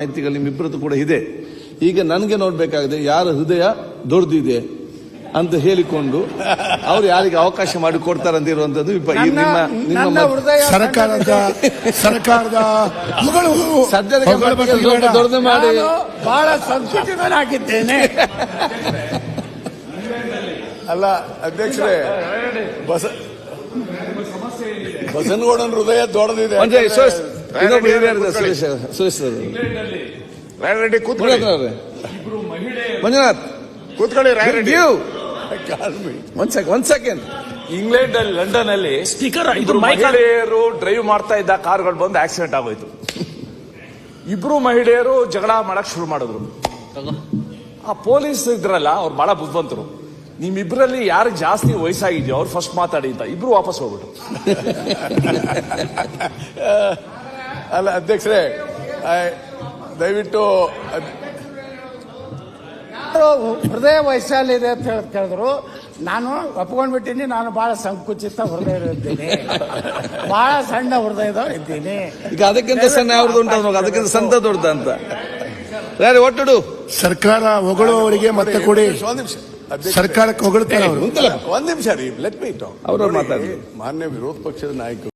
ಮಾಹಿತಿಗಳು ನಿಮ್ಮಿಬ್ಬರದ್ದು ಕೂಡ ಇದೆ. ಈಗ ನನಗೆ ನೋಡ್ಬೇಕಾಗಿದೆ ಯಾರ ಹೃದಯ ದೊಡ್ಡದಿದೆ ಅಂತ ಹೇಳಿಕೊಂಡು ಅವ್ರು ಯಾರಿಗೆ ಅವಕಾಶ ಮಾಡಿ ಕೊಡ್ತಾರಂತ ಇರುವಂತದ್ದು ಸರ್ಕಾರದ ದೊಡ್ಡದು ಮಾಡಿ ಬಹಳ ಸಂಸ್ಕೃತಿನಾಗಿದ್ದೇನೆ. ಅಲ್ಲ ಅಧ್ಯಕ್ಷರೇ, ಬಸನಗೌಡನ ಹೃದಯ ದೊಡ್ಡದಿದೆ. ಮಂಜುನಾಥ್ ಕೂತ್ಕೊಳ್ಳಿ. ಒಂದ್ ಸೆಕೆಂಡ್. ಇಂಗ್ಲೆಂಡ್ ಅಲ್ಲಿ, ಲಂಡನ್ ಅಲ್ಲಿ ಸ್ಪೀಕರ್ ಇಬ್ರು ಮಹಿಳೆಯರು ಡ್ರೈವ್ ಮಾಡ್ತಾ ಇದ್ದ ಕಾರ್ಗಳು ಬಂದು ಆಕ್ಸಿಡೆಂಟ್ ಆಗೋಯ್ತು. ಇಬ್ರು ಮಹಿಳೆಯರು ಜಗಳ ಮಾಡಕ್ ಶುರು ಮಾಡಿದ್ರು. ಆ ಪೊಲೀಸ್ ಇದ್ರಲ್ಲ, ಅವ್ರು ಬಹಳ ಬುದ್ಧಿವಂತರು. ನಿಮ್ಮಿಬ್ರಲ್ಲಿ ಯಾರು ಜಾಸ್ತಿ ವಯಸ್ಸಾಗಿದ್ಯೋ ಅವ್ರು ಫಸ್ಟ್ ಮಾತಾಡಿ ಅಂತ ಇಬ್ರು ವಾಪಸ್ ಹೋಗ್ಬಿಟ್ರು. ಅಲ್ಲ ಅಧ್ಯಕ್ಷರೇ, ದಯವಿಟ್ಟು ಹೃದಯ ವೈಶಾಲ್ಯ ಅಂತ ಕೇಳಿದ್ರು. ನಾನು ಒಪ್ಕೊಂಡ್ಬಿಟ್ಟಿನಿ. ನಾನು ಬಹಳ ಸಂಕುಚಿತ ಹೃದಯ ಇದ್ದೀನಿ, ಬಹಳ ಸಣ್ಣ ಹೃದಯದವ್ರು ಇದ್ದೀನಿ. ಈಗ ಅದಕ್ಕಿಂತ ಸಣ್ಣ ಯಾವ್ದು ಉಂಟು, ಅದಕ್ಕಿಂತ ಸಂತ ದೊಡ್ಡದ ಅಂತ ಒಟ್ಟುಡು. ಸರ್ಕಾರ ಹೊಗಳುವವರಿಗೆ ಮತ್ತೆ ಕೊಡಿ. ಸರ್ಕಾರಕ್ಕೆ ಹೊಗಳ್ತಾರೆ ಅವರು. ಒಂದ್ ನಿಮಿಷ ರೀ, ಲೆಟ್ ಮೀ ಟಾಕ್. ಅವರು ಮಾತಾಡಿ. ಮಾನ್ಯ ವಿರೋಧ ಪಕ್ಷದ ನಾಯಕರು